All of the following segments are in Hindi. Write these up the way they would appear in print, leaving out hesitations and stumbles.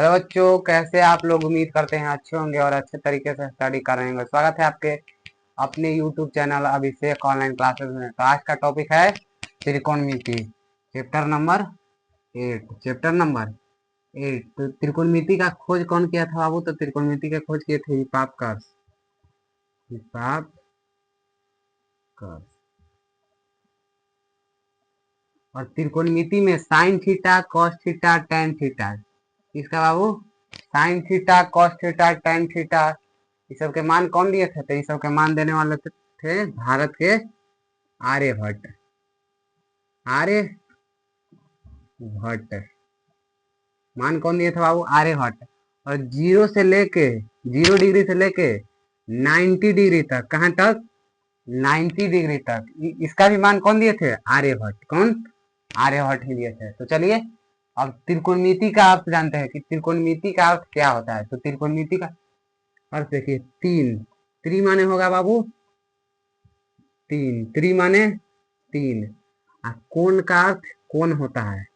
हेलो बच्चों, कैसे आप लोग? उम्मीद करते हैं अच्छे होंगे और अच्छे तरीके से स्टडी कर रहे होंगे। स्वागत है आपके अपने यूट्यूब चैनल अभिषेक ऑनलाइन क्लासेस में। तो आज का टॉपिक है त्रिकोणमिति, चैप्टर नंबर 8। तो त्रिकोणमिति का खोज कौन किया था बाबू? तो त्रिकोणमिति का खोज किए थे हिपापकस। और त्रिकोणमिति में sine theta, cos theta, tan theta, इसका बाबू sine theta, cos theta, tan theta, ये सब के मान कौन दिए थे? तो ये सब के मान देने वाले थे भारत के आर्यभट्ट। आर्यभट्ट मान कौन दिए थे बाबू? आर्यभट्ट। और 0 डिग्री से लेके 90 डिग्री तक, कहाँ तक? 90 डिग्री तक इसका भी मान कौन दिए थे? आर्यभट्ट। कौन? आर्यभट्ट ही दिए थे। तो चलिए अब त्रिकोणमिति का अर्थ जानते हैं कि त्रिकोणमिति का अर्थ क्या होता है। तो त्रिकोणमिति का अर्थ देखिए, तीन। त्रि माने होगा बाबू तीन, त्रि माने तीन। कोण का अर्थ कोण होता है,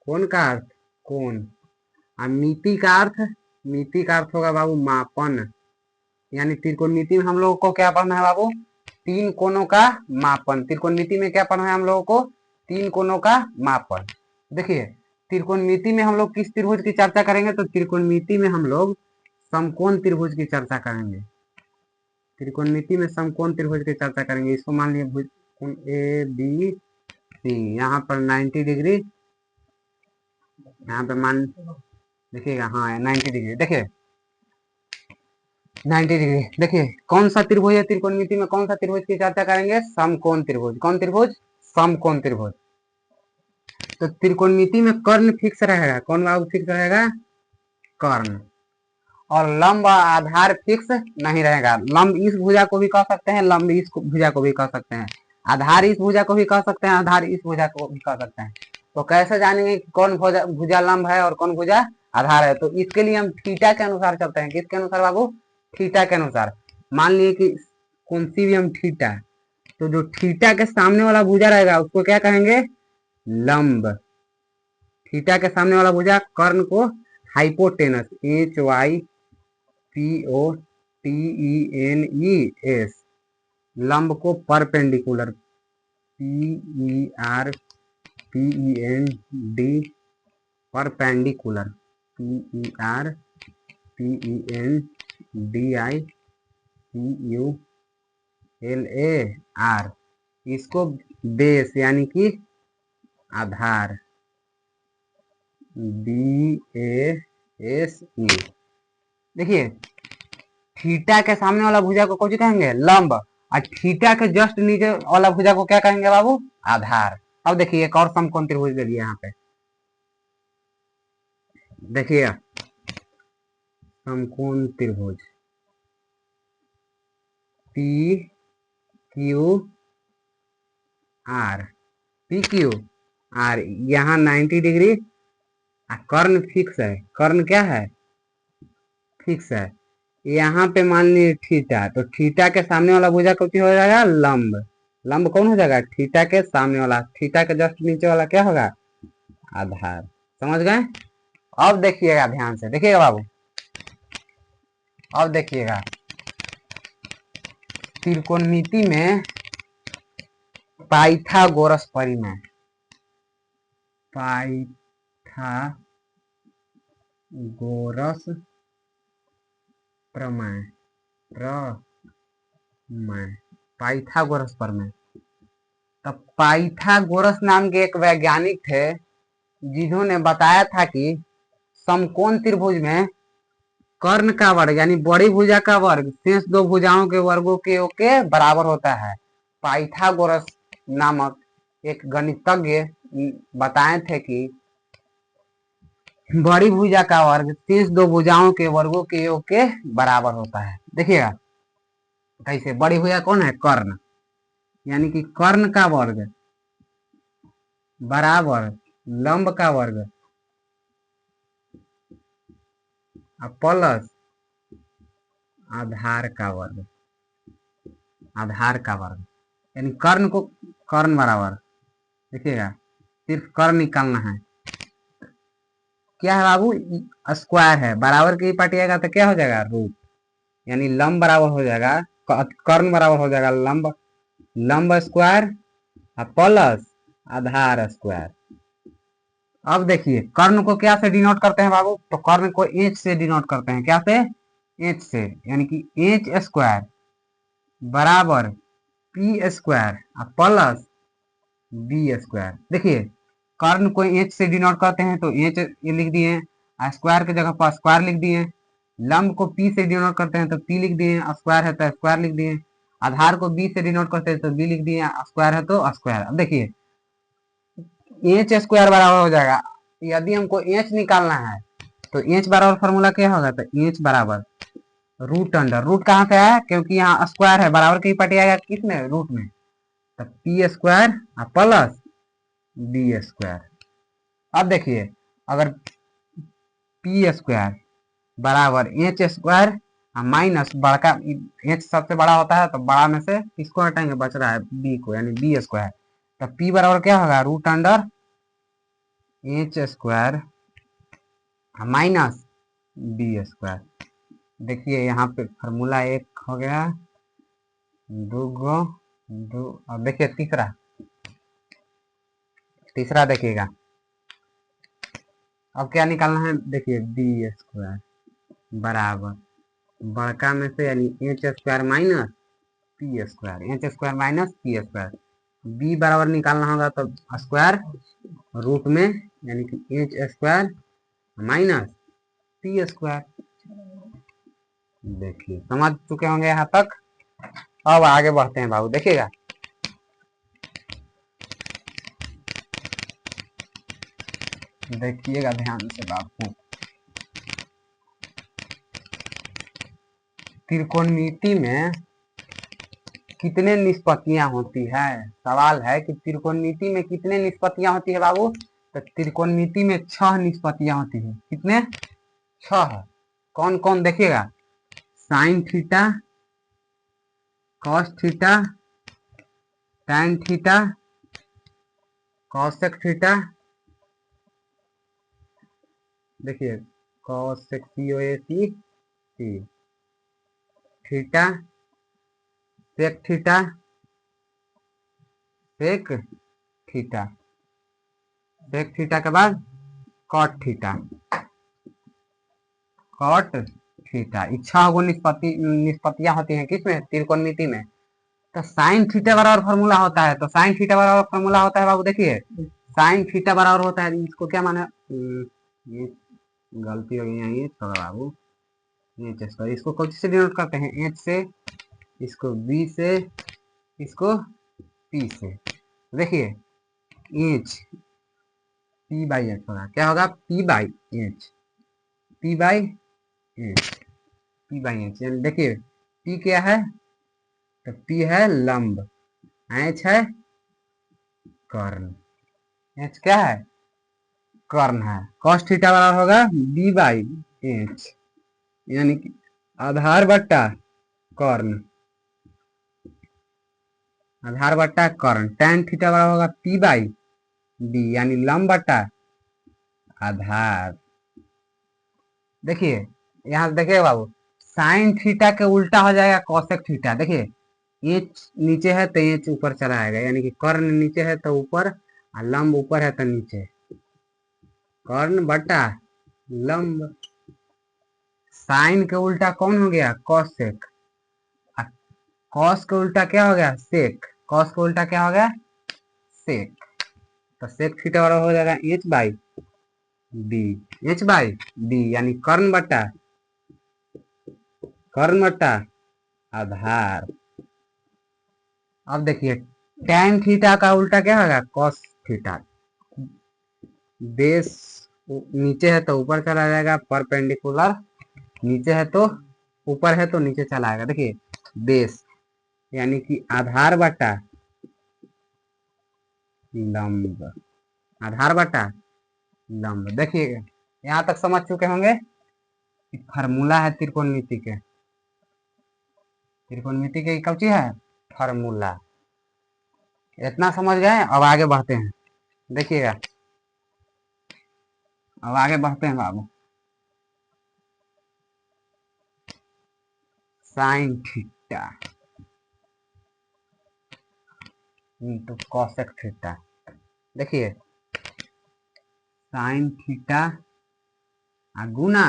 कोण का अर्थ कोण। मिति का अर्थ होगा बाबू मापन। यानी त्रिकोणमिति में हम लोगों को क्या पढ़ना है बाबू? तीन कोणों का मापन। त्रिकोणमिति में क्या पढ़ना है हम लोगों को? तीन कोणों का मापन। देखिए त्रिकोणमिति में हम लोग किस त्रिभुज की चर्चा करेंगे? तो त्रिकोणमिति में हम लोग समकोण त्रिभुज की चर्चा करेंगे। त्रिकोणमिति में समकोण त्रिभुज की चर्चा करेंगे। इसको मान लिया भुज ए बी सी, यहाँ पर 90 डिग्री, यहाँ पे मान देखिएगा, हाँ 90 डिग्री। देखिए 90 डिग्री, देखिए कौन सा त्रिभुज है त्रिकोणमिति में? कौन सा त्रिभुज की चर्चा करेंगे? समकोण त्रिभुज। कौन त्रिभुज? समकोण त्रिभुज। तो त्रिकोणमिति में कर्ण फिक्स रहेगा। कौन बाबू फिक्स रहेगा? कर्ण। और लंब आधार फिक्स नहीं रहेगा। लंब इस भुजा को भी कह सकते हैं, लंब इस भुजा को भी कह सकते हैं, आधार इस भुजा को भी कह सकते हैं, आधार इस भुजा को भी कह सकते हैं। तो कैसे जानेंगे कौन भुजा लंब है और कौन भुजा आधार है? तो इसके लिए हम थीटा के अनुसार चलते हैं। किसके अनुसार बाबू? थीटा के अनुसार। मान लिए कि कौन सी भी हम थीटा, तो जो थीटा के सामने वाला भुजा रहेगा उसको क्या कहेंगे? लंब। थीटा के सामने वाला भुजा कर्ण को हाइपोटेनस, HYPOTENES, लंब को परपेंडिकुलर, PERPEND, परपेंडिकुलर, PERPENDICULAR, इसको बेस यानी कि आधार, BASE। देखिए थीटा के सामने वाला भुजा को कौन कहेंगे? लंब। और थीटा के जस्ट नीचे वाला भुजा को क्या कहेंगे बाबू? आधार। अब देखिए एक और समकोण त्रिभुज दे दिया यहाँ पे। देखिए समकोण त्रिभुज PQR, यहाँ 90 डिग्री। कर्ण फिक्स है। कर्ण क्या है? फिक्स है। यहाँ पे मान लीजिए थीटा, तो थीटा के सामने वाला भुजा कौन हो जाएगा? लंब। लंब कौन हो जाएगा? थीटा के सामने वाला। थीटा के जस्ट नीचे वाला क्या होगा? आधार। समझ गए? अब देखिएगा ध्यान से, देखिएगा बाबू, अब देखिएगा त्रिकोणमिति में पाइथागोरस परिमेय, पाइथागोरस प्रमेय, पाइथागोरस प्रमेय। तो पाइथागोरस नाम के एक वैज्ञानिक थे जिन्होंने बताया था कि समकोण त्रिभुज में कर्ण का वर्ग यानी बड़ी भुजा का वर्ग शेष दो भुजाओं के वर्गों के बराबर होता है। पाइथागोरस नामक एक गणितज्ञ बताए थे कि बड़ी भुजा का वर्ग शेष दो भुजाओं के वर्गों के योग के बराबर होता है। देखिएगा कैसे। बड़ी भुजा कौन है? कर्ण। यानी कि कर्ण का वर्ग बराबर लंब का वर्ग प्लस आधार का वर्ग, आधार का वर्ग। यानी कर्ण को कर्ण बराबर, देखिएगा सिर्फ कर्ण निकालना है। क्या है बाबू, स्क्वायर है, बराबर की पार्टी आएगा तो क्या हो जाएगा, रूट, यानी लंब बराबर हो जाएगा, कर्ण बराबर हो जाएगा लंब, लंब स्क्वायर प्लस आधार स्क्वायर। अब देखिए कर्ण को क्या से डिनोट करते हैं बाबू, तो कर्ण को एच से डिनोट करते हैं, क्या से, एच से, यानी कि एच स्क्वायर बराबर P square plus B square. देखिए कर्ण को एच से डिनोट करते हैं तो एच ये लिख दिए, स्क्वायर की जगह पर स्क्वायर लिख दिए, लंब को पी से डिनोट करते हैं तो पी लिख दिए, स्क्वायर है तो स्क्वायर लिख दिए, आधार को बी से डिनोट करते हैं तो बी लिख दिए, स्क्वायर है तो स्क्वायर। अब देखिए एच स्क्वायर बराबर हो जाएगा, यदि हमको एच निकालना है तो एच बराबर फॉर्मूला क्या होगा, तो एच बराबर रूट अंडर, रूट कहाँ से आया, क्योंकि यहाँ स्क्वायर है, बराबर की पार्टी आएगा किसमें, रूट में, तो P square plus B square. अब देखिए अगर पी स्क्वायर बराबर एच स्क्वायर माइनस बड़का, एच सबसे बड़ा होता है तो बड़ा में से किसको हटाएंगे, बच रहा है बी को, यानी बी स्क्वायर, तो पी बराबर क्या होगा, root under H square minus B square. देखिए यहाँ पे फार्मूला एक हो गया, दो गो दो, अब देखिए तीसरा, तीसरा देखिएगा, अब क्या निकालना है, देखिए बी स्क्वायर बराबर बड़का में से यानी H square minus P square, H square minus P square, B बराबर निकालना होगा तो स्क्वायर रूट में, यानी कि H square minus P square. देखिए समझ चुके होंगे यहाँ तक, अब आगे बढ़ते हैं बाबू, देखिएगा देखिएगा ध्यान से बाबू, त्रिकोणमिति में कितने निष्पत्तियां होती है, सवाल है कि त्रिकोणमिति में कितने निष्पत्तियां होती है बाबू, तो त्रिकोणमिति में 6 निष्पत्तियां होती है, कितने, 6। कौन कौन देखिएगा, sine theta, cos theta, tan theta, cosec theta, देखिए cosec theta, sec theta, sec theta, sec theta के बाद कॉट थीटा, कॉट थीटा, 6 गो निष्पत्तियां होती हैं किसमें, त्रिकोणमिति में। तो साइन थीटा बराबर फॉर्मूला होता है, तो साइन थीटा बराबर फॉर्मूला होता है बाबू, देखिए साइन थीटा बराबर होता है, इसको क्या माना, ये गलती हो गई है, ये छोड़ो बाबू, एच स्क्वायर, इसको कौन से डिनोट करते हैं, एच से, इसको बी से, इसको पी से। देखिए एच पी बाई एच होगा, क्या होगा, P by H, P by H, P by H, यानी देखिए पी क्या है, तो पी है लंब, एच है कर्ण, एच क्या है, कर्ण है, कॉस थीटा बराबर होगा बी बाई एच, यानी कि आधार बट्टा कर्ण, आधार बट्टा कर्ण, टैन थीटा बराबर होगा पी बाई बी, यानी लंब बट्टा आधार। देखिए यहाँ देखिए बाबू, साइन थीटा के उल्टा हो जाएगा कॉसेक थीटा, देखिए एच नीचे है तो एच ऊपर चला आएगा, यानी कि कर्ण नीचे है तो ऊपर, और लंब ऊपर है तो नीचे, कर्ण बटा लंब, साइन के उल्टा कौन हो गया, कॉसेक, कॉस के उल्टा क्या हो गया, सेक, कॉस के उल्टा क्या हो गया, सेक, तो सेक थीटा बराबर हो जाएगा H by B, H by B, यानी कर्ण बट्टा आधार। अब देखिए टैन थीटा का उल्टा क्या होगा, कॉस थीटा, बेस नीचे है तो ऊपर चला जाएगा, परपेंडिकुलर नीचे है तो ऊपर है तो नीचे चला आएगा, देखिए बेस, यानी कि आधार बटा लंब, आधार बटा लंब। देखिएगा यहाँ तक समझ चुके होंगे, फार्मूला है त्रिकोणमिति के, त्रिकोणमिति के कौन चीज है, फार्मूला, इतना समझ गए, अब आगे बढ़ते हैं, देखिएगा अब आगे बढ़ते हैं बाबू। Sine theta into cosec theta. देखिए साइन थीटा गुना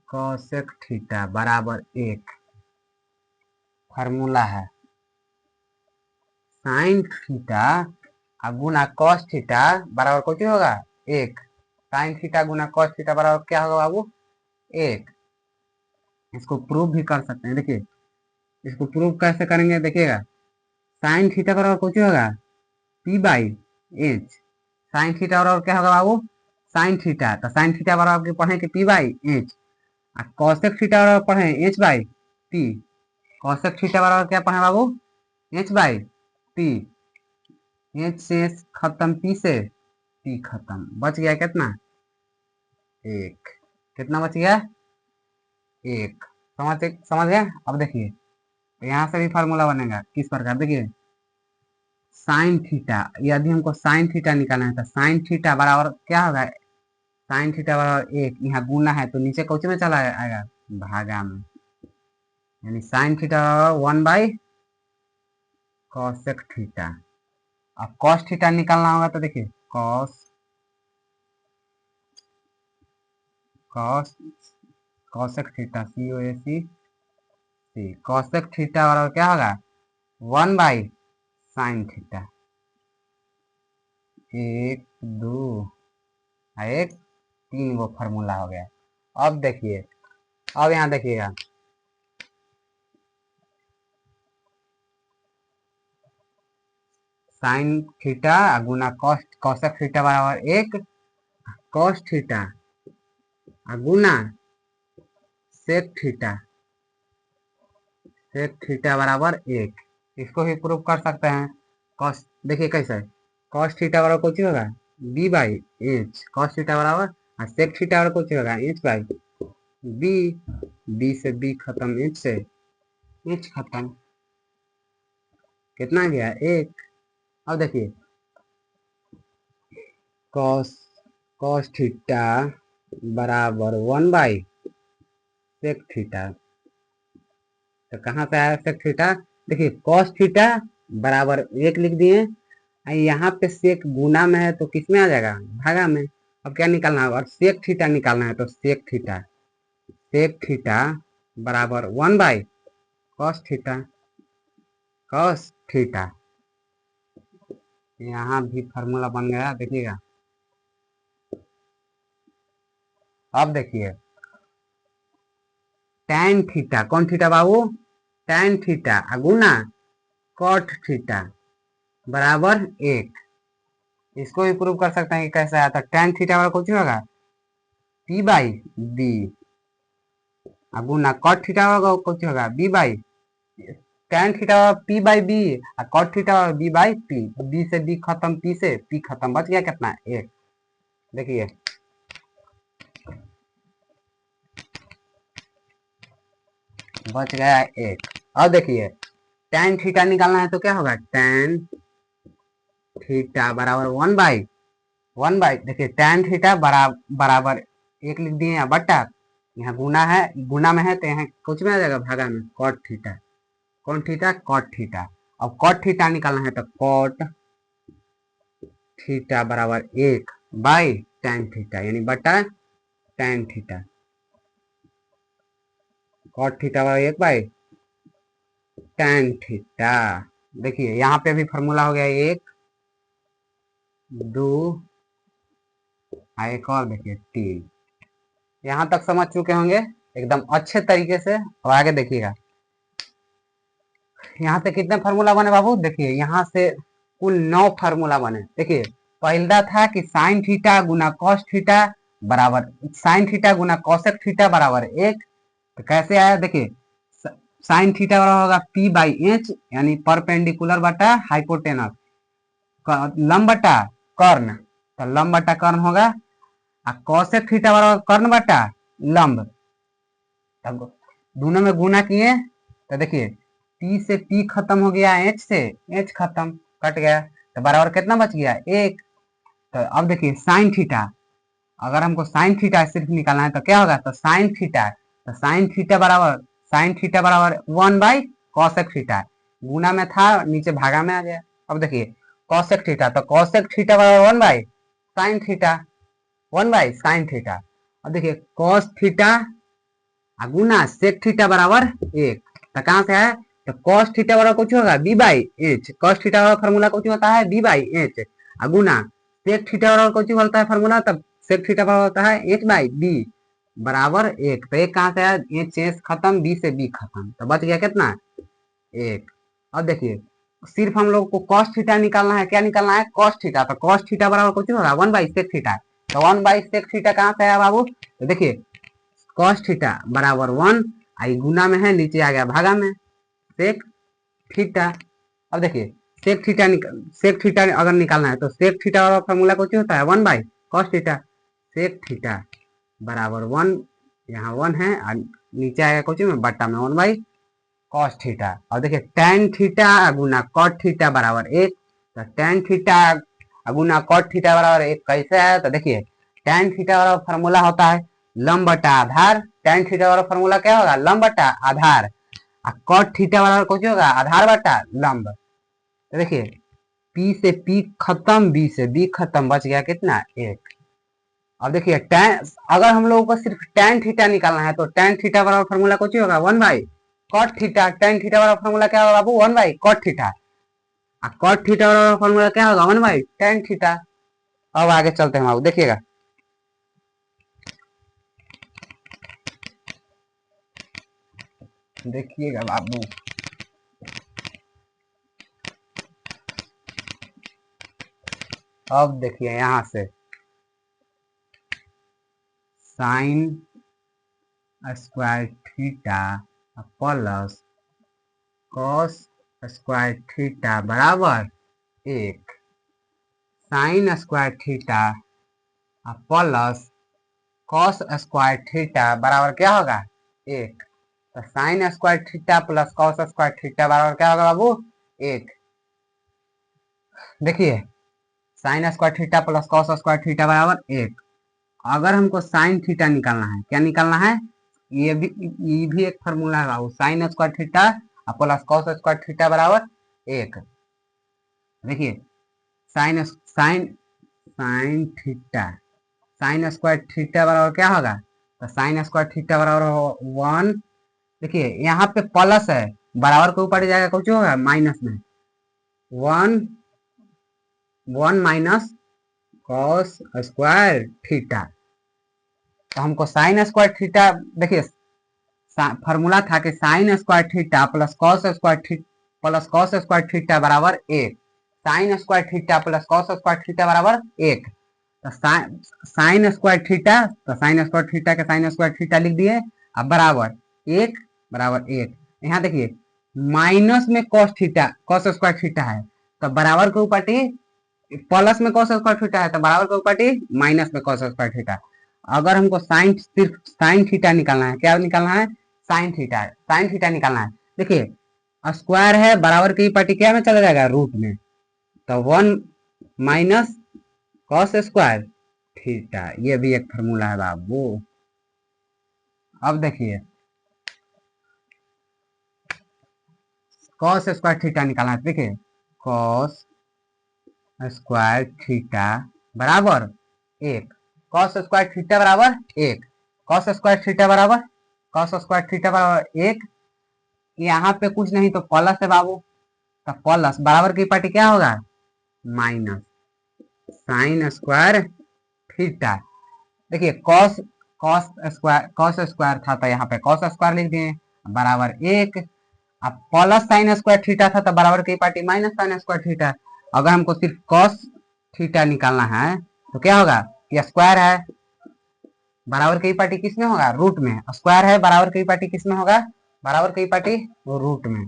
कॉसेक थीटा बराबर 1 फार्मूला है। साइन थीटा गुना कॉस थीटा बराबर कुछ होगा 1। साइन थीटा गुना कॉस थीटा बराबर क्या होगा बाबू 1। इसको प्रूव भी कर सकते हैं। देखिए इसको प्रूव कैसे करेंगे देखिएगा। साइन थीटा बराबर कुछ होगा P by H. Sign theta बराबर क्या होगा बाबू साइन थीटा, तो साइन थीटा बराबर पढ़े कि P by H. Cosec theta बराबर पढ़े H by P. Cosec theta बराबर क्या पढ़े बाबू एच बाई पी। एच से खत्म पी से पी खत्म, बच गया कितना 1। कितना बच गया 1। समझ गया। अब देखिए यहाँ से भी फार्मूला बनेगा किस प्रकार। देखिए साइन थीटा, यदि हमको साइन थीटा निकालना है तो साइन थीटा बराबर क्या होगा साइन थीटा बराबर 1। यहाँ गुना है तो नीचे कौच में चला आएगा भागा में, यानी साइन थीटा बराबर 1 बाई कॉसेक थीटा। अब कॉस थीटा निकालना होगा तो देखिए cos cos cosec theta COSEC cosec theta बराबर क्या होगा 1 बाई साइन थीटा। 1 2 1 3 वो फार्मूला हो गया। अब देखिए अब यहाँ देखिएगा साइन थीटा गुना कॉसेक थीटा बराबर 1। कॉस थीटा गुना सेक थीटा बराबर 1। इसको भी प्रूव कर सकते हैं। कॉस देखिए कैसे कॉस थीटा बराबर कुछ होगा B by H. Cos theta बराबर और सेक थीटा बराबर कुछ होगा एच बाई बी। बी से बी खत्म, एच से एच खत्म, कितना गया 1। अब देखिए कॉस कॉस थीटा बराबर 1 बाई सेक थीटा। तो कहाँ पे आया सेक थीटा। देखिए कॉस थीटा बराबर 1 लिख दिए, यहाँ पे सेक गुना में है तो किस में आ जाएगा भागा में। अब क्या निकालना है और सेक थीटा निकालना है तो सेक थीटा बराबर 1 बाई कॉस थीटा। यहाँ भी फार्मूला बन गया देखिएगा। अब देखिए टैन थीटा, कौन थीटा बाबू टैन थीटा गुना कॉट थीटा बराबर 1। इसको भी प्रूव कर सकते हैं कि कैसे आया था। टैन थीटा बराबर कुछ होगा पी बाई बी गुना कॉट थीटा कुछ होगा B by tan theta P by B और cot theta B by P. B से बी खत्म, पी से पी खत्म, बच गया कितना 1। देखिए बच गया 1। अब देखिए टैन थीटा निकालना है तो क्या होगा टैन थीटा बराबर 1 बाई देखिए टैन थीटा बराबर 1 लिख दिए यहाँ बट्टा, यहाँ गुना है गुना में है तो यहाँ कुछ में आ जाएगा भागा में cot theta. Cos theta cot theta. अब कॉट थीटा निकालना है तो कॉट थीटा बराबर 1 बाई टैन थीटा, यानी बट्टा टैन थीटा। कॉट थीटा बराबर 1 बाई टैन थीटा। देखिए यहाँ पे भी फॉर्मूला हो गया 1 2 एक और देखिए 3। यहाँ तक समझ चुके होंगे एकदम अच्छे तरीके से। और आगे देखिएगा यहाँ से कितने फार्मूला बने बाबू। देखिए यहाँ से कुल 9 फार्मूला बने। देखिए पहला था कि साइन थीटा गुना कॉस थीटा बराबर साइन थीटा गुना कॉसेक थीटा बराबर 1। तो कैसे आया देखिए साइन थीटा बराबर होगा पी बाई एच, यानी परपेंडिकुलर बटा हाइपोटेनस, लंब बटा कर्ण, तो लंब बटा कर्ण होगा। कॉसेक थीटा बराबर कर्ण बटा लंब, तब दोनों में गुना किए तो देखिए पी से पी खत्म हो गया, एच से एच खत्म कट गया, तो बराबर कितना बच गया 1। तो अब देखिए साइन थीटा, अगर हमको साइन थीटा सिर्फ निकालना है तो क्या होगा, तो साइन थीटा, तो साइन थीटा बराबर 1/cosec थीटा, गुना में था नीचे भागा में आ गया। अब देखिए cosec थीटा, तो cosec थीटा बराबर 1/sin थीटा, 1/sin थीटा। अब देखिए cos थीटा गुना सेक थीटा बराबर 1, तो कहां से है, तो cos थीटा बराबर कुछ होगा b/h, cos थीटा बराबर फार्मूला कुछ होता है b/h, गुना सेक थीटा बराबर कुछ होता है फार्मूला, तब सेक थीटा बराबर होता है h/b बराबर 1। तो एक कहां से है, h से खत्म, b से b खत्म, तो बच गया कितना, 1। अब देखिए सिर्फ हम लोग को cos थीटा निकालना है, क्या निकालना है, cos थीटा, तो cos थीटा बराबर कुछ होगा 1/sec थीटा, तो 1/sec थीटा कहां से है बाबू, तो देखिए cos थीटा बराबर 1, आई गुना में है नीचे आ गया भागा में, सेक थीटा। अब देखिए सेक थीटा अगर निकालना है तो सेक थीटा वाला फॉर्मूला कुछ होता है 1/cos थीटा, सेक थीटा बराबर 1, यहाँ 1 है और नीचे आएगा कुछ में बट्टा में 1/cos थीटा। और देखिए tan थीटा गुना cot थीटा बराबर 1, तो tan थीटा गुना cot थीटा बराबर 1 कैसे है, तो देखिए tan थीटा वाला फॉर्मूला होता है लंब बटा आधार, tan थीटा वाला फॉर्मूला क्या होगा, लंब बटा आधार, और cot थीटा वाला कुछ होगा आधार बटा लंब। तो देखिए P से P खत्म, B से B खत्म, बच गया कितना, 1। अब देखिए tan, अगर हम लोगों को सिर्फ tan थीटा निकालना है तो tan थीटा बराबर फॉर्मूला कुछ होगा 1/cot थीटा, tan थीटा बराबर फॉर्मूला क्या होगा बाबू, 1/cot थीटा, और cot थीटा बराबर फॉर्मूला क्या होगा 1/tan थीटा। अब आगे चलते हैं बाबू, देखिएगा देखिएगा बाबू, अब देखिए यहां से sign square theta plus cos square theta बराबर 1, sign square theta plus cos square theta बराबर क्या होगा, 1। तो sign square theta plus cos square theta बराबर क्या होगा बाबू, 1। देखिए sign square theta plus cos square theta बराबर 1। अगर हमको साइन थीटा निकालना है, क्या निकालना है, ये भी एक फॉर्मूला है बाबू, sine square theta plus cos square theta बराबर 1। देखिए sine sine sine theta, sine square theta बराबर क्या होगा, तो साइन स्क्वायर थीटा बराबर 1। देखिए यहाँ पे प्लस है, बराबर के ऊपर जाएगा कुछ होगा माइनस में, 1 माइनस कॉस स्क्वायर थीटा। तो हमको साइन स्क्वायर थीटा, देखिए फॉर्मूला था कि sign square theta plus cos square theta बराबर 1, sign square theta plus cos square theta बराबर 1। तो साइन स्क्वायर थीटा, तो साइन स्क्वायर थीटा के साइन स्क्वायर थीटा लिख दिए, अब बराबर 1 बराबर 1। यहाँ देखिए माइनस में कॉस स्क्वायर थीटा है, तो बराबर के ऊपर प्लस में कॉस स्क्वायर थीटा है, तो बराबर के ऊपर माइनस में कॉस स्क्वायर थीटा। अगर हमको सिर्फ साइन थीटा निकालना है, क्या निकालना है, साइन थीटा निकालना है। देखिए स्क्वायर है, बराबर की पार्टी क्या में चला जाएगा, रूट में, तो 1 माइनस कॉस स्क्वायर थीटा, ये भी एक फॉर्मूला है बाबू। अब देखिए कॉस स्क्वायर थीटा निकालना है, देखिए कॉस स्क्वायर थीटा बराबर 1, कॉस स्क्वायर थीटा बराबर 1, कॉस स्क्वायर थीटा बराबर, कॉस स्क्वायर थीटा बराबर 1, यहाँ पे कुछ नहीं तो प्लस है बाबू, तो प्लस बराबर की पार्टी क्या होगा, माइनस साइन स्क्वायर थीटा। देखिए कॉस स्क्वायर था तो यहाँ पे कॉस स्क्वायर लिख दिए बराबर 1, अब प्लस साइन स्क्वायर थीटा था तो बराबर की party minus sine square theta. अगर हमको सिर्फ कॉस थीटा निकालना है तो क्या होगा, कि स्क्वायर है, बराबर की पार्टी किस में होगा, रूट में, स्क्वायर है बराबर की पार्टी किस में होगा, बराबर की पार्टी रूट में।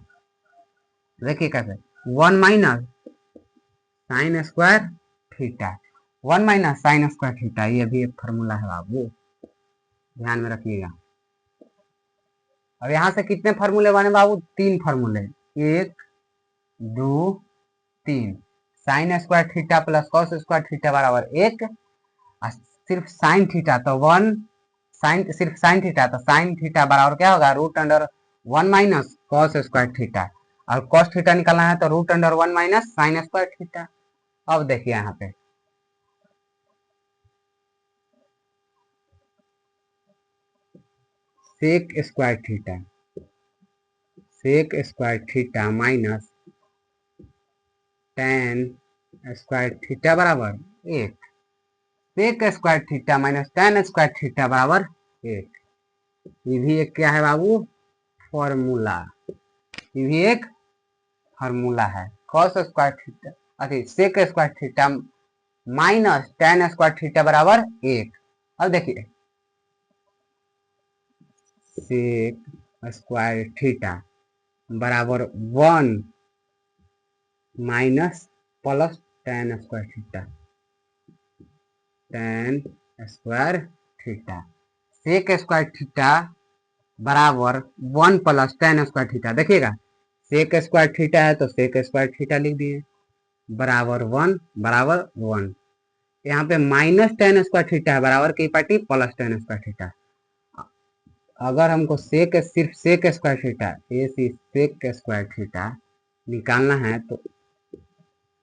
देखिए कैसे 1 minus sine square theta, 1 minus sine square theta, ये भी एक फॉर्मूला है बाबू, ध्यान में रखिएगा। अब यहाँ से कितने फार्मूले बने बाबू, 3 फार्मूले, 1 2 3। Sine square theta plus cos square theta बराबर 1। सिर्फ साइन थीटा तो 1, साइन सिर्फ साइन थीटा तो साइन थीटा बराबर क्या होगा, root under 1 minus cos square theta, और कॉस थीटा निकालना है तो root under 1 minus sine square theta. अब देखिए यहाँ पे sec square theta, sec square theta minus tan square theta बराबर 1। Sec square theta minus tan square theta बराबर 1। ये भी एक क्या है बाबू, फॉर्मूला। ये भी एक फार्मूला है। कॉस स्क्वायर थीटा अरे sec square theta minus tan square theta बराबर 1। अब देखिए सेक स्क्वायर थीटा बराबर 1 minus plus tan square theta, tan square theta. Sec square theta बराबर 1 प्लस टेन स्क्वायर थीटा। देखिएगा सेक स्क्वायर थीटा है तो सेक स्क्वायर थीटा लिख दिए बराबर 1 बराबर 1। यहाँ पे माइनस टेन स्क्वायर थीटा है बराबर की party plus tan square theta. अगर हमको सेक सिर्फ सेक स्क्वायर थीटा ए सी सेक स्क्वायर थीटा निकालना है तो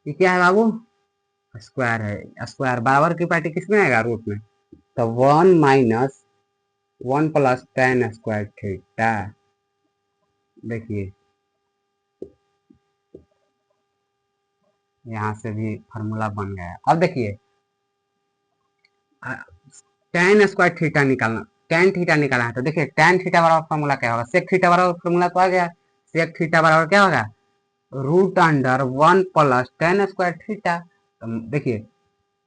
ये क्या है बाबू, स्क्वायर है। स्क्वायर बराबर की पार्टी किसमें आएगा, रूट में। तो 1 minus 1 plus tan square theta. देखिए यहाँ से भी फार्मूला बन गया। अब देखिए टेन स्क्वायर थीटा निकालना, टेन थीटा निकालना है तो देखिए टेन थीटा बराबर फार्मूला क्या होगा, सेक थीटा बराबर फार्मूला तो आ गया। सेक थीटा बराबर क्या होगा, root under 1 plus tan square theta. तो देखिए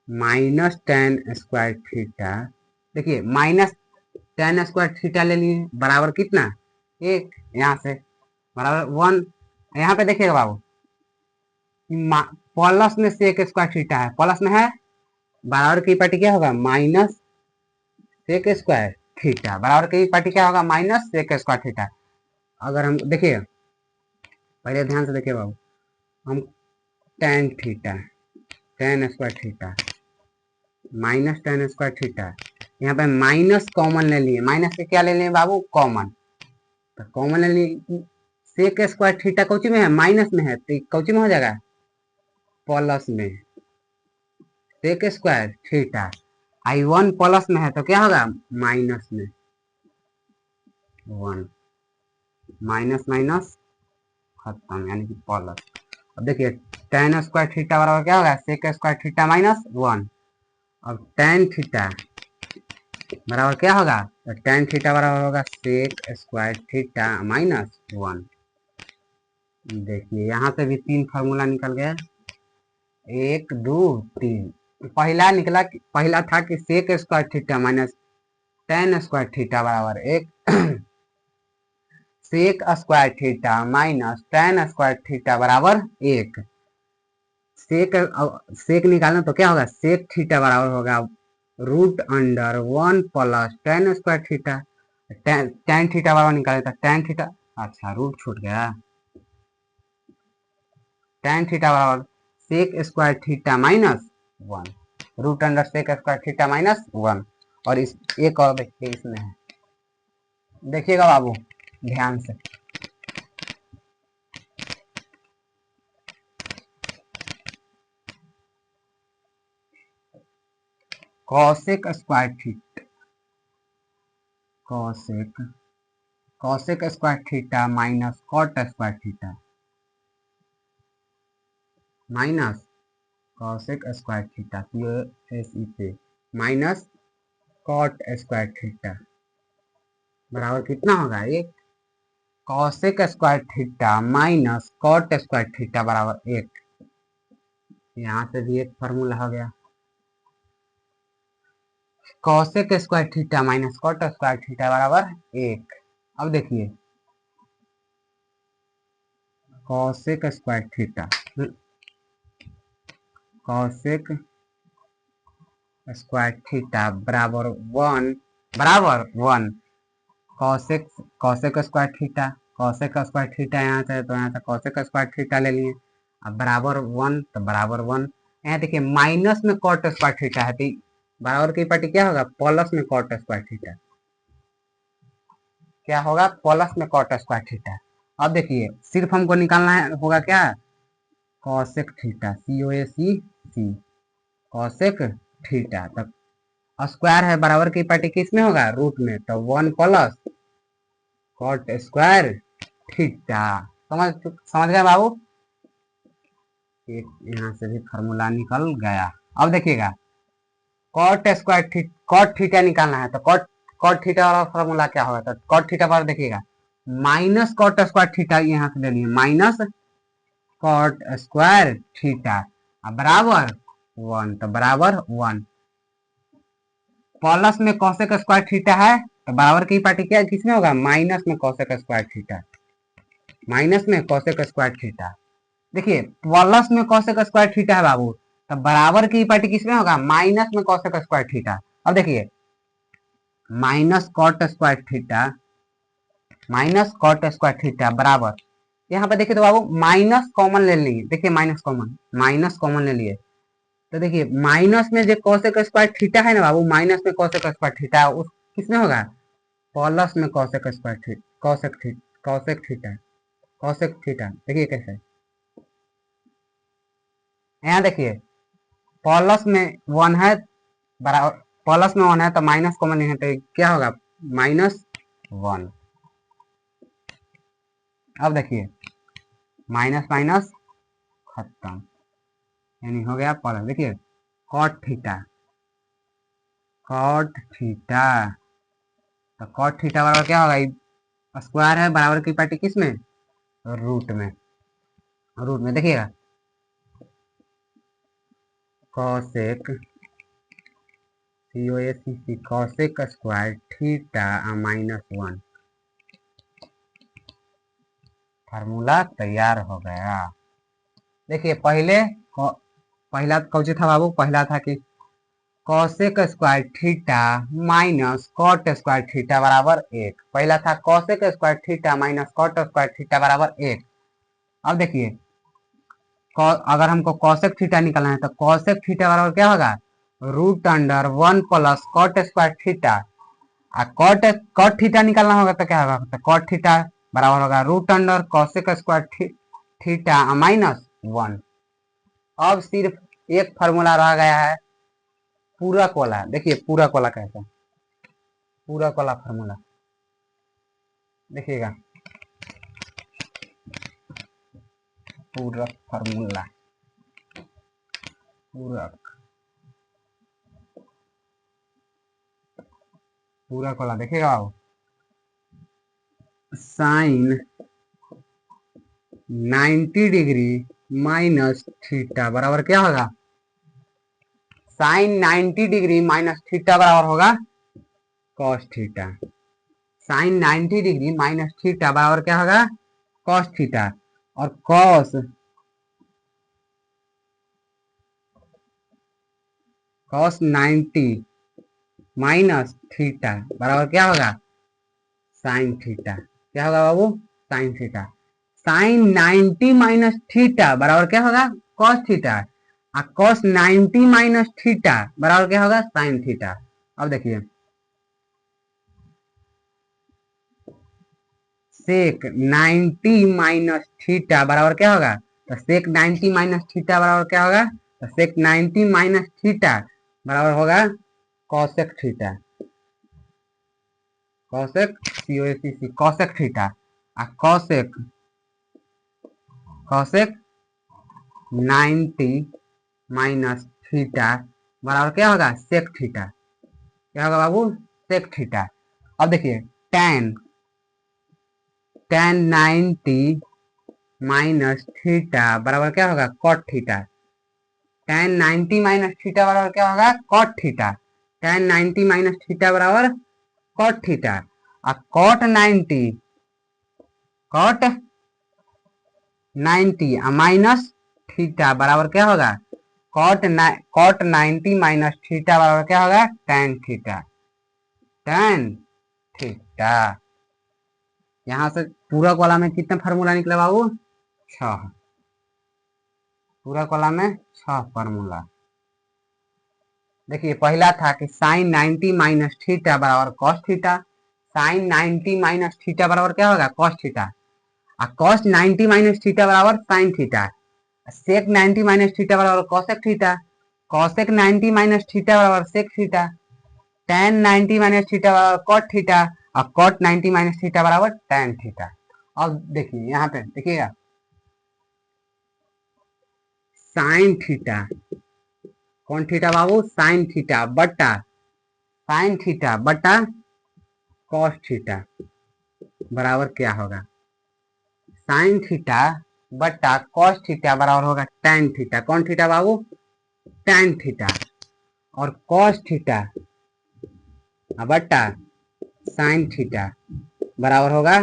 माइनस टेन स्क्वायर थीटा, देखिए माइनस टेन स्क्वायर थीटा ले लिए बराबर कितना, 1। यहाँ से बराबर 1। यहाँ पे देखिएगा बाबू प्लस में सेक स्क्वायर थीटा है, प्लस में है बराबर की पार्टी क्या होगा, माइनस सेक स्क्वायर थीटा बराबर की पार्टी क्या होगा, माइनस सेक स्क्वायर थीटा। अगर हम देखिए पहले ध्यान से देखिए बाबू, हम tan theta tan square theta minus tan square theta, यहाँ पे माइनस कॉमन ले लिए, माइनस के क्या ले लिए बाबू, कॉमन। तो कॉमन ले लिए, सेक स्क्वायर थीटा कौची में है, माइनस में है, तो कौची में हो जाएगा, प्लस में। सेक स्क्वायर थीटा आई 1 प्लस में है तो क्या होगा, माइनस में 1, माइनस माइनस खत्म यानी कि प्लस। अब देखिए टेन स्क्वायर थीटा बराबर क्या होगा, सेक स्क्वायर थीटा माइनस 1। अब टेन थीटा बराबर क्या होगा, तो टेन थीटा बराबर होगा सेक स्क्वायर थीटा माइनस 1। देखिए यहाँ से भी 3 फार्मूला निकल गया, 1 2 3। पहला निकला, पहला था कि sec square theta minus tan square theta बराबर 1। Sec square theta minus tan square theta बराबर 1। सेक सेक निकालना तो क्या होगा, सेक थीटा बराबर होगा root under 1 plus tan square theta. Tan theta बराबर निकाले तो टेन थीटा, अच्छा रूट छूट गया, टेन थीटा बराबर sec square theta minus 1, root under sec square theta minus 1। और इस एक और देखिए इसमें है, देखिएगा बाबू ध्यान से, cosec square theta, cosec cosec square theta minus cot square theta minus cosec square theta पे माइनस कॉट स्क्वायर थीटा बराबर कितना होगा, एक। Cosec square theta minus cot square theta बराबर 1। यहाँ से भी एक फार्मूला हो गया, cosec square theta minus cot square theta बराबर 1। अब देखिए cosec square theta, cosec square theta बराबर 1 cosec cosec square theta, cosec square theta यहाँ से तो यहाँ से कॉसेक स्क्वायर थीटा ले लिए। अब बराबर 1 तो बराबर 1। यहाँ देखिए माइनस में कॉट स्क्वायर थीटा है तो बराबर की पार्टी क्या होगा, प्लस में कॉट स्क्वायर थीटा। क्या होगा, प्लस में कॉट स्क्वायर थीटा। अब देखिए सिर्फ हमको निकालना है होगा क्या, cosec theta, COSEC cosec theta. तब स्क्वायर है बराबर की पार्टी किस में होगा, रूट में, तो 1 प्लस कॉट स्क्वायर थीटा। समझ गए बाबू, एक यहाँ से भी फॉर्मूला निकल गया। अब देखिएगा cot square theta, cot theta निकालना है तो कॉट थीटा वाला फॉर्मूला क्या होगा, तो कॉट थीटा पर देखिएगा माइनस कॉट स्क्वायर थीटा यहाँ से ले लिए, माइनस कॉट स्क्वायर थीटा बराबर 1, तो बराबर 1। प्लस में कॉसेक स्क्वायर थीटा है तो बराबर की पार्टी क्या किसमें होगा, माइनस में कॉसेक स्क्वायर थीटा, माइनस में कॉसेक स्क्वायर थीटा। देखिए प्लस में कॉसेक स्क्वायर थीटा है बाबू, तो बराबर की पार्टी किसमें होगा, माइनस में कॉसेक स्क्वायर थीटा। अब देखिए minus cot square theta, minus cot square theta बराबर, यहाँ पे देखिए तो बाबू माइनस कॉमन ले लिए, देखिए माइनस कॉमन ले लिए, तो देखिए माइनस में जो कॉसेक स्क्वायर थीटा है ना बाबू, माइनस में कॉसेक स्क्वायर थीटा उस किसमें होगा, प्लस में cosec square theta, cosec theta. देखिए कैसे, यहाँ देखिए प्लस में 1 है बराबर, प्लस में 1 है तो माइनस कॉमन नहीं है तो क्या होगा, -1। अब देखिए माइनस माइनस खत्म, यानी हो गया प्लस। देखिए कॉट थीटा, कॉट थीटा, तो कॉट थीटा बराबर क्या होगा, स्क्वायर है बराबर की पार्टी किस में, रूट में, रूट में। देखिएगा cosec, COSEC cosec square theta -1, formula तैयार हो गया। देखिए पहला कौन था बाबू, पहला था कि cosec square theta minus cot square theta बराबर 1, पहला था cosec square theta minus cot square theta बराबर 1। अब देखिए अगर हमको कॉसेक थीटा निकालना है तो कॉसेक थीटा बराबर क्या होगा, √1 plus cot square theta. Cot theta निकालना होगा तो क्या होगा, तो कॉट थीटा बराबर होगा √कॉसेक स्क्वायर थीटा -1। अब सिर्फ एक फार्मूला रह गया है पूरक वाला। देखिए पूरक वाला कैसा, पूरक वाला फार्मूला देखिएगा, पूरक फार्मूला, पूरक पूरक वाला देखिएगा आप, साइन 90 डिग्री माइनस थीटा बराबर क्या होगा, साइन 90 डिग्री माइनस थीटा बराबर होगा cos theta. Sine 90 degree minus theta बराबर क्या होगा, कॉस थीटा। और कॉस 90 माइनस थीटा बराबर क्या होगा, साइन थीटा। क्या होगा बाबू, sine theta. Sine 90 minus theta बराबर क्या होगा, कॉस थीटा। और कॉस 90 माइनस थीटा बराबर क्या होगा, साइन थीटा। अब देखिए सेक 90 माइनस थीटा बराबर क्या होगा, तो सेक 90 माइनस थीटा बराबर क्या होगा, तो सेक 90 माइनस थीटा बराबर होगा cosec theta, cosec COSEC cosec theta. और कॉसेक 90 माइनस थीटा बराबर क्या होगा, सेक थीटा। क्या होगा बाबू, सेक थीटा। अब देखिए tan 90 माइनस थीटा बराबर क्या होगा, cot theta. tan 90 minus theta बराबर क्या होगा, cot theta. tan 90 minus theta बराबर कॉट थीटा। और कॉट 90 माइनस थीटा बराबर क्या होगा, कॉट 90 माइनस थीटा बराबर क्या होगा, tan थीटा, tan थीटा। यहाँ से पूरक वाला में कितना फार्मूला निकला बाबू, 6। पूरा कॉलम में 6 फार्मूला। देखिए पहला था कि साइन 90 माइनस थीटा बराबर cos theta. Sine 90 minus theta बराबर क्या होगा, कॉस थीटा। और कॉस 90 माइनस थीटा बराबर sine theta. Sec 90 minus theta बराबर cosec theta. Cosec 90 minus theta बराबर sec theta. tan 90 minus theta बराबर कॉट थीटा। और कॉट 90 माइनस थीटा बराबर tan थीटा। अब देखिए यहाँ पे देखिएगा, साइन थीटा, कौन थीटा बाबू, साइन थीटा बटा कॉस थीटा बराबर क्या होगा, साइन थीटा बटा कॉस थीटा बराबर होगा tan थीटा। कौन थीटा बाबू, tan थीटा। और कॉस थीटा बटा साइन थीटा बराबर होगा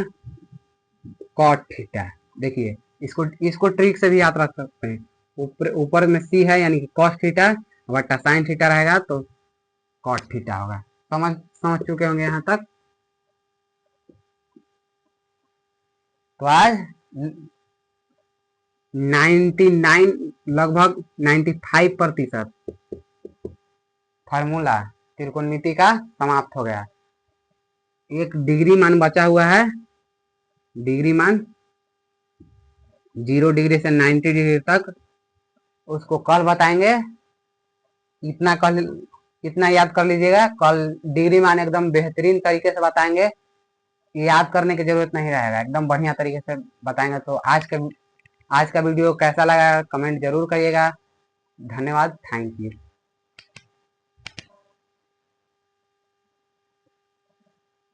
कॉट थीटा। देखिए इसको इसको ट्रिक से भी याद रख सकते हैं। ऊपर में सी है यानी कि कॉस थीटा बटा साइन थीटा रहेगा तो कॉट थीटा होगा। समझ समझ चुके होंगे यहाँ तक। तो आज 99 लगभग 95% फार्मूला त्रिकोणमिति का समाप्त हो गया। एक डिग्री मान बचा हुआ है, डिग्री मान 0 डिग्री से 90 डिग्री तक, उसको कल बताएंगे। इतना याद कर लीजिएगा, कल डिग्री मान एकदम बेहतरीन तरीके से बताएंगे। याद करने की जरूरत नहीं रहेगा, एकदम बढ़िया तरीके से बताएंगे। तो आज का वीडियो कैसा लगा कमेंट जरूर करिएगा। धन्यवाद, थैंक यू।